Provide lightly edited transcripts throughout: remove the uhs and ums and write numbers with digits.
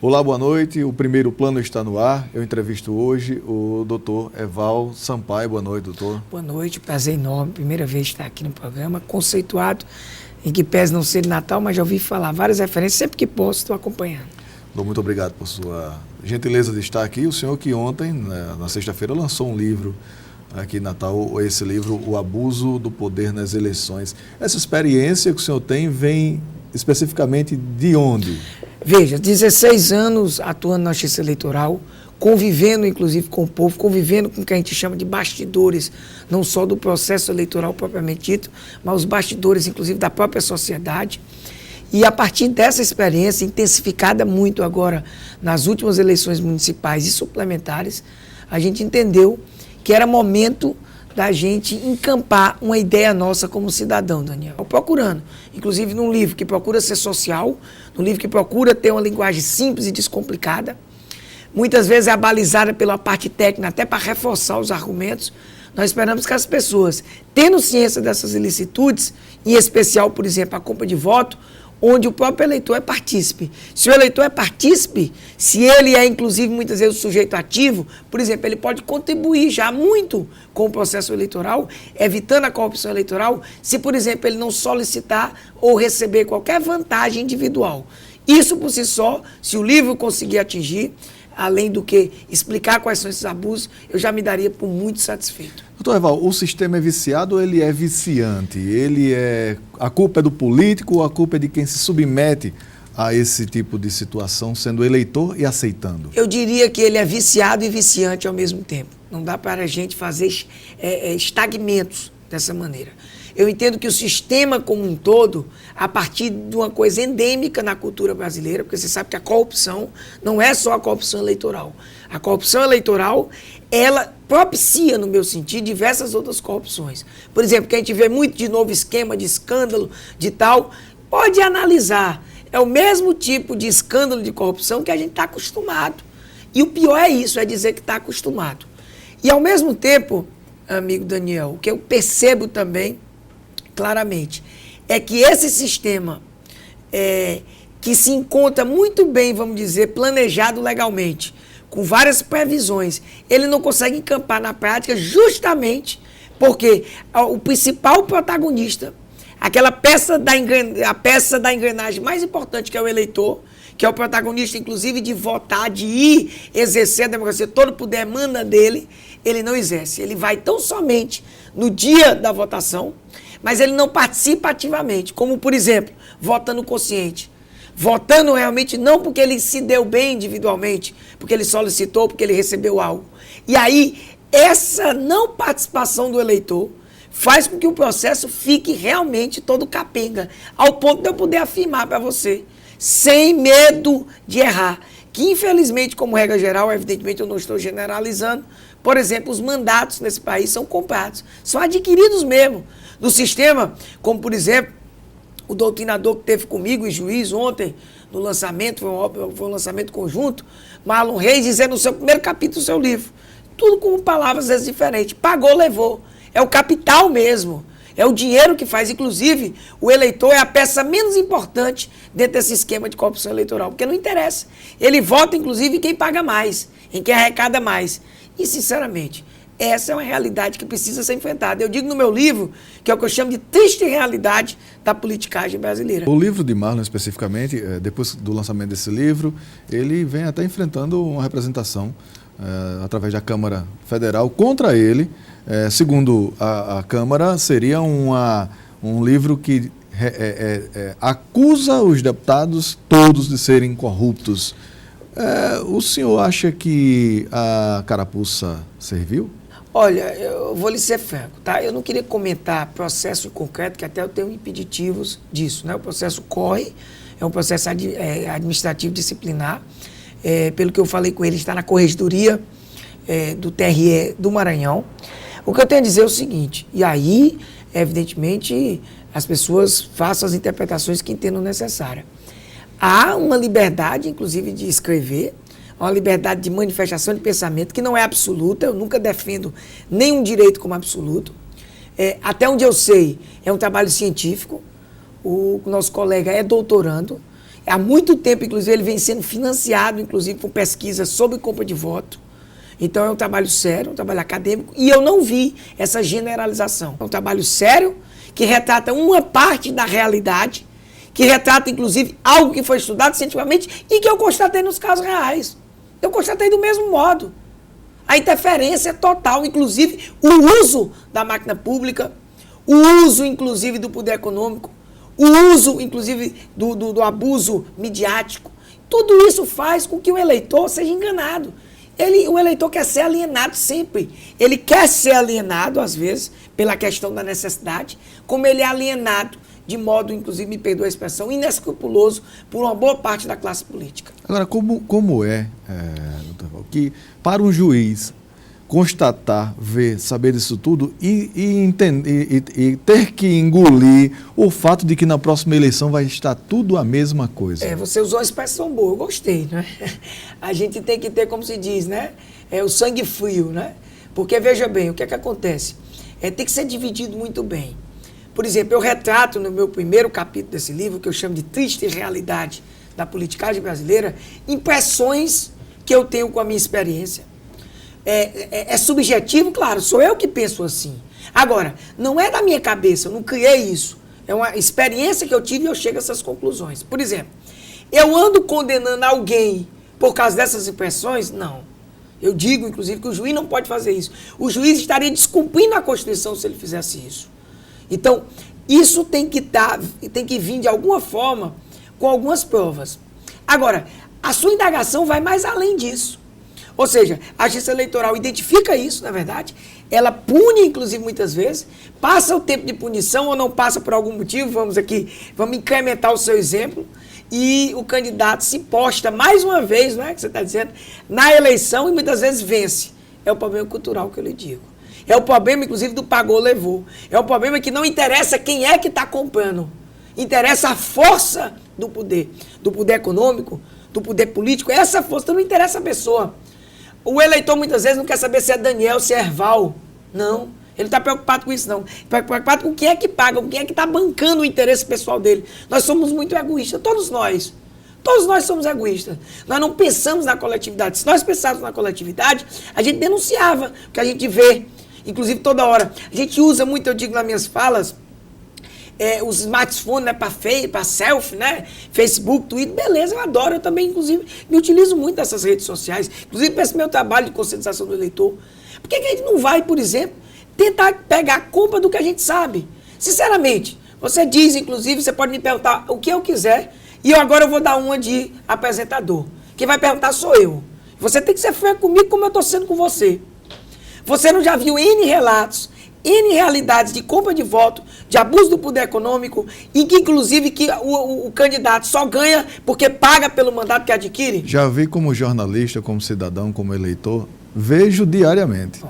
Olá, boa noite. O primeiro plano está no ar. Eu entrevisto hoje o doutor Eval Sampaio. Boa noite, doutor. Boa noite, prazer enorme. Primeira vez estar aqui no programa, conceituado, em que pese não ser de Natal, mas já ouvi falar várias referências, sempre que posso, estou acompanhando. Muito obrigado por sua gentileza de estar aqui. O senhor que ontem, na sexta-feira, lançou um livro aqui em Natal, esse livro, O Abuso do Poder nas Eleições. Essa experiência que o senhor tem vem especificamente de onde? Veja, 16 anos atuando na justiça eleitoral, convivendo inclusive com o povo, convivendo com o que a gente chama de bastidores, não só do processo eleitoral propriamente dito, mas os bastidores inclusive da própria sociedade. E a partir dessa experiência, intensificada muito agora nas últimas eleições municipais e suplementares, a gente entendeu que era momento da gente encampar uma ideia nossa como cidadão, Daniel. Procurando, inclusive num livro que procura ser social, num livro que procura ter uma linguagem simples e descomplicada, muitas vezes é abalizada pela parte técnica, até para reforçar os argumentos. Nós esperamos que as pessoas, tendo ciência dessas ilicitudes, em especial, por exemplo, a compra de voto, onde o próprio eleitor é partícipe. Se o eleitor é partícipe, se ele é, inclusive, muitas vezes o sujeito ativo, por exemplo, ele pode contribuir já muito com o processo eleitoral, evitando a corrupção eleitoral, se, por exemplo, ele não solicitar ou receber qualquer vantagem individual. Isso, por si só, se o livro conseguir atingir, além do que explicar quais são esses abusos, eu já me daria por muito satisfeito. Doutor Eval, o sistema é viciado ou ele é viciante? A culpa é do político ou a culpa é de quem se submete a esse tipo de situação, sendo eleitor e aceitando? Eu diria que ele é viciado e viciante ao mesmo tempo. Não dá para a gente fazer estagmentos dessa maneira. Eu entendo que o sistema como um todo, a partir de uma coisa endêmica na cultura brasileira, porque você sabe que a corrupção não é só a corrupção eleitoral. A corrupção eleitoral, ela propicia, no meu sentido, diversas outras corrupções. Por exemplo, que a gente vê muito de novo esquema de escândalo, de tal, pode analisar. É o mesmo tipo de escândalo de corrupção que a gente está acostumado. E o pior é isso, é dizer que está acostumado. E ao mesmo tempo, amigo Daniel, o que eu percebo também, claramente, é que esse sistema que se encontra muito bem, vamos dizer, planejado legalmente, com várias previsões, ele não consegue encampar na prática justamente porque o principal protagonista, aquela peça da engrenagem mais importante que é o eleitor, que é o protagonista, inclusive, de votar, de ir exercer a democracia, todo o poder emana dele, ele não exerce. Ele vai tão somente no dia da votação, mas ele não participa ativamente, como, por exemplo, votando consciente. Votando realmente não porque ele se deu bem individualmente, porque ele solicitou, porque ele recebeu algo. E aí, essa não participação do eleitor faz com que o processo fique realmente todo capenga, ao ponto de eu poder afirmar para você, sem medo de errar, que infelizmente, como regra geral, evidentemente eu não estou generalizando, por exemplo, os mandatos nesse país são comprados, são adquiridos mesmo. No sistema, como por exemplo, o doutrinador que teve comigo e juiz ontem, no lançamento, foi um lançamento conjunto, Marlon Reis, dizendo no seu primeiro capítulo do seu livro, tudo com palavras às vezes diferentes, pagou, levou, é o capital mesmo, é o dinheiro que faz, inclusive, o eleitor é a peça menos importante dentro desse esquema de corrupção eleitoral, porque não interessa, ele vota inclusive em quem paga mais, em quem arrecada mais, e sinceramente, essa é uma realidade que precisa ser enfrentada. Eu digo no meu livro, que é o que eu chamo de triste realidade da politicagem brasileira. O livro de Marlon, especificamente, depois do lançamento desse livro, ele vem até enfrentando uma representação através da Câmara Federal contra ele. Segundo a Câmara, seria um livro que acusa os deputados todos de serem corruptos. O senhor acha que a carapuça serviu? Olha, eu vou lhe ser franco, tá? Eu não queria comentar processo em concreto, que até eu tenho impeditivos disso, né? O processo corre, é um processo administrativo disciplinar. Pelo que eu falei com ele, está na corregedoria do TRE do Maranhão. O que eu tenho a dizer é o seguinte, e aí, evidentemente, as pessoas façam as interpretações que entendam necessárias. Há uma liberdade, inclusive, de escrever, uma liberdade de manifestação de pensamento que não é absoluta, eu nunca defendo nenhum direito como absoluto. Até onde eu sei, é um trabalho científico, o nosso colega é doutorando, Há muito tempo, inclusive, ele vem sendo financiado, inclusive, por pesquisa sobre compra de voto. Então, é um trabalho sério, um trabalho acadêmico, e eu não vi essa generalização. É um trabalho sério, que retrata uma parte da realidade, que retrata, inclusive, algo que foi estudado cientificamente e que eu constatei nos casos reais. Eu constatei do mesmo modo. A interferência é total, inclusive, o uso da máquina pública, o uso, inclusive, do poder econômico, o uso, inclusive, do abuso midiático. Tudo isso faz com que o eleitor seja enganado. O eleitor quer ser alienado sempre. Ele quer ser alienado, às vezes, pela questão da necessidade, como ele é alienado de modo, inclusive, me perdoa a expressão, inescrupuloso por uma boa parte da classe política. Agora, como doutor Val, que para um juiz constatar, ver, saber disso tudo e ter que engolir o fato de que na próxima eleição vai estar tudo a mesma coisa? Você usou uma expressão boa, eu gostei, né? A gente tem que ter, como se diz, né? O sangue frio, né? Porque, veja bem, o que é que acontece? Tem que ser dividido muito bem. Por exemplo, eu retrato no meu primeiro capítulo desse livro, que eu chamo de Triste Realidade da Politicagem Brasileira, impressões que eu tenho com a minha experiência. É subjetivo, claro, sou eu que penso assim. Agora, não é da minha cabeça, eu não criei isso. É uma experiência que eu tive e eu chego a essas conclusões. Por exemplo, eu ando condenando alguém por causa dessas impressões? Não. Eu digo, inclusive, que o juiz não pode fazer isso. O juiz estaria descumprindo a Constituição se ele fizesse isso. Então, isso tem que vir de alguma forma com algumas provas. Agora, a sua indagação vai mais além disso. Ou seja, a Justiça Eleitoral identifica isso, na verdade, ela pune, inclusive, muitas vezes, passa o tempo de punição ou não passa por algum motivo, vamos incrementar o seu exemplo, e o candidato se posta mais uma vez, não é que você está dizendo, na eleição e muitas vezes vence. É o problema cultural que eu lhe digo. É o problema, inclusive, do pagou, levou. É o problema que não interessa quem é que está comprando. Interessa a força do poder econômico, do poder político. Essa força não interessa a pessoa. O eleitor, muitas vezes, não quer saber se é Daniel, se é Erval. Não. Ele não está preocupado com isso, não. Ele está preocupado com quem é que paga, com quem é que está bancando o interesse pessoal dele. Nós somos muito egoístas, todos nós. Todos nós somos egoístas. Nós não pensamos na coletividade. Se nós pensássemos na coletividade, a gente denunciava o que a gente vê. Inclusive, toda hora. A gente usa muito, eu digo nas minhas falas, os smartphones, né, para selfie, né? Facebook, Twitter, beleza, eu adoro. Eu também, inclusive, me utilizo muito dessas redes sociais. Inclusive, para esse meu trabalho de conscientização do eleitor. Por que a gente não vai, por exemplo, tentar pegar a culpa do que a gente sabe? Sinceramente, você diz, inclusive, você pode me perguntar o que eu quiser, e eu vou dar uma de apresentador. Quem vai perguntar sou eu. Você tem que ser franco comigo como eu estou sendo com você. Você não já viu N relatos, N realidades de compra de voto, de abuso do poder econômico, e que, inclusive, o candidato só ganha porque paga pelo mandato que adquire? Já vi como jornalista, como cidadão, como eleitor, vejo diariamente.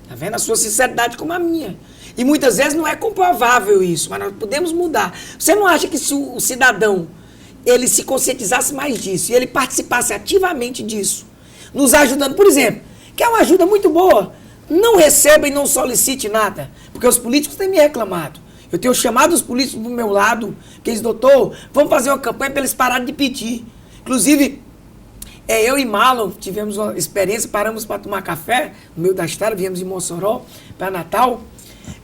Está vendo? A sua sinceridade como a minha. E muitas vezes não é comprovável isso, mas nós podemos mudar. Você não acha que se o cidadão ele se conscientizasse mais disso, e ele participasse ativamente disso, nos ajudando, por exemplo, que é uma ajuda muito boa, não receba e não solicite nada, porque os políticos têm me reclamado. Eu tenho chamado os políticos do meu lado, que eles, doutor, vamos fazer uma campanha para eles pararem de pedir. Inclusive, eu e Marlon tivemos uma experiência, paramos para tomar café no meio da estrada, viemos de Mossoró para Natal,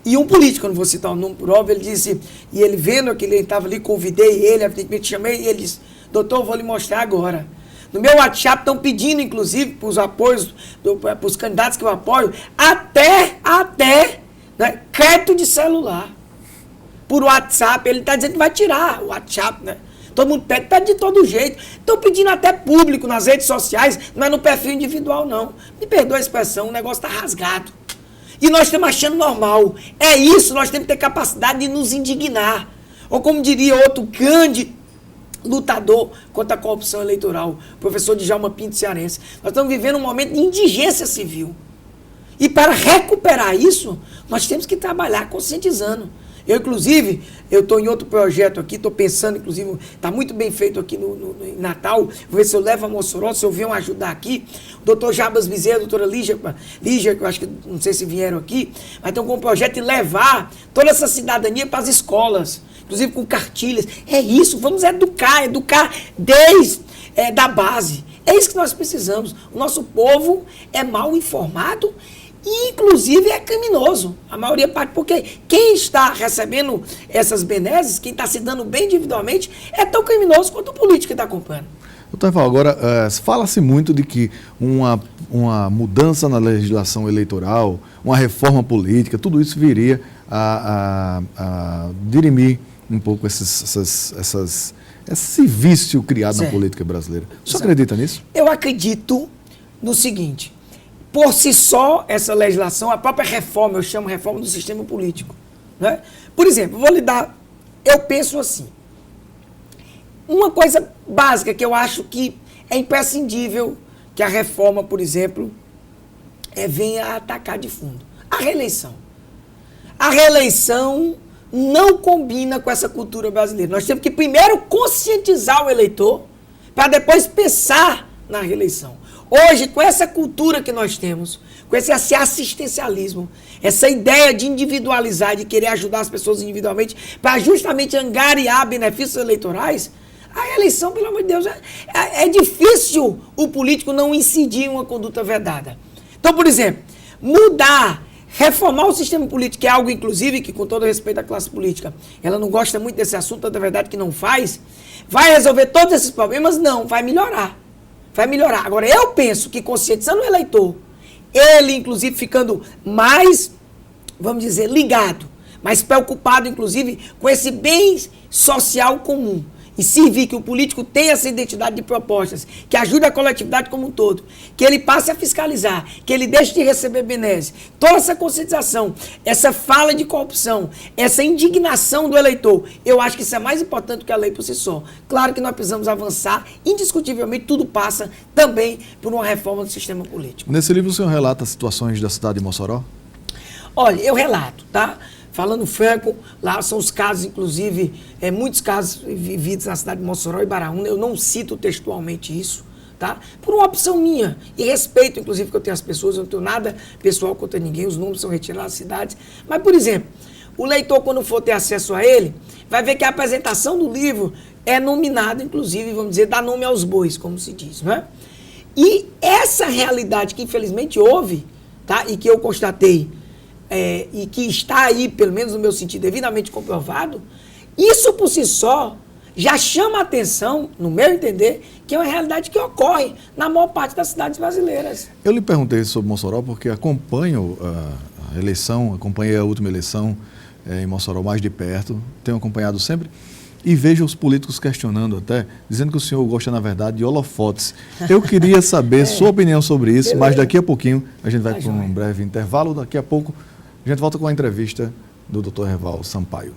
e um político, eu não vou citar o nome por óbvio, ele disse, e ele vendo que ele estava ali, convidei ele, evidentemente chamei, e ele disse, doutor, vou lhe mostrar agora. No meu WhatsApp estão pedindo, inclusive, para os apoios, para os candidatos que eu apoio, até né, crédito de celular. Por WhatsApp, ele está dizendo que vai tirar o WhatsApp, né? Todo mundo pede de todo jeito. Estão pedindo até público nas redes sociais, não é no perfil individual, não. Me perdoa a expressão, o negócio está rasgado. E nós estamos achando normal. É isso, nós temos que ter capacidade de nos indignar. Ou como diria outro grande lutador contra a corrupção eleitoral, o professor Djalma Pinto cearense. Nós estamos vivendo um momento de indigência civil. E para recuperar isso, nós temos que trabalhar conscientizando. Eu, inclusive, eu estou em outro projeto aqui, estou pensando, inclusive, está muito bem feito aqui em Natal, vou ver se eu levo a Mossoró, se eu venho ajudar aqui. O doutor Jabas Bezerra, a doutora Lígia, que eu acho que, não sei se vieram aqui, mas estão com um projeto de levar toda essa cidadania para as escolas, inclusive com cartilhas. É isso, vamos educar desde da base. É isso que nós precisamos. O nosso povo é mal informado e, inclusive, é criminoso. A maioria parte, porque quem está recebendo essas benesses, quem está se dando bem individualmente, é tão criminoso quanto o político que está acompanhando. Doutor Eval, agora, fala-se muito de que uma mudança na legislação eleitoral, uma reforma política, tudo isso viria a dirimir um pouco esse vício criado na política brasileira. O senhor acredita nisso? Eu acredito no seguinte: por si só, essa legislação, a própria reforma, eu chamo reforma do sistema político, né? Por exemplo, eu penso assim, uma coisa básica que eu acho que é imprescindível que a reforma, por exemplo, venha a atacar de fundo. A reeleição. A reeleição não combina com essa cultura brasileira. Nós temos que primeiro conscientizar o eleitor para depois pensar na reeleição. Hoje, com essa cultura que nós temos, com esse assistencialismo, essa ideia de individualizar, de querer ajudar as pessoas individualmente, para justamente angariar benefícios eleitorais, a reeleição, pelo amor de Deus, é difícil o político não incidir em uma conduta vedada. Então, por exemplo, reformar o sistema político, que é algo, inclusive, que, com todo respeito à classe política, ela não gosta muito desse assunto, é da verdade que não faz, vai resolver todos esses problemas? Não, vai melhorar. Vai melhorar. Agora, eu penso que conscientizando o eleitor, ele, inclusive, ficando mais, vamos dizer, ligado, mais preocupado, inclusive, com esse bem social comum, e servir que o político tenha essa identidade de propostas, que ajude a coletividade como um todo, que ele passe a fiscalizar, que ele deixe de receber benesses, toda essa conscientização, essa fala de corrupção, essa indignação do eleitor, eu acho que isso é mais importante do que a lei por si só. Claro que nós precisamos avançar, indiscutivelmente tudo passa também por uma reforma do sistema político. Nesse livro o senhor relata situações da cidade de Mossoró? Olha, eu relato, tá? Falando franco, lá são os casos, inclusive, muitos casos vividos na cidade de Mossoró e Baraúna. Eu não cito textualmente isso, tá? Por uma opção minha. E respeito, inclusive, que eu tenho as pessoas, eu não tenho nada pessoal contra ninguém, os números são retirados das cidades. Mas, por exemplo, o leitor, quando for ter acesso a ele, vai ver que a apresentação do livro é nominada, inclusive, vamos dizer, dá nome aos bois, como se diz, não é? E essa realidade que, infelizmente, houve, tá? E que eu constatei, e que está aí, pelo menos no meu sentido, devidamente comprovado, isso por si só já chama a atenção, no meu entender, que é uma realidade que ocorre na maior parte das cidades brasileiras. Eu lhe perguntei sobre Mossoró porque acompanho a eleição, acompanhei a última eleição em Mossoró mais de perto, tenho acompanhado sempre, e vejo os políticos questionando até, dizendo que o senhor gosta, na verdade, de holofotes. Eu queria saber sua opinião sobre isso, mas daqui a pouquinho a gente vai para um breve intervalo, daqui a pouco a gente volta com a entrevista do Dr. Eval Sampaio.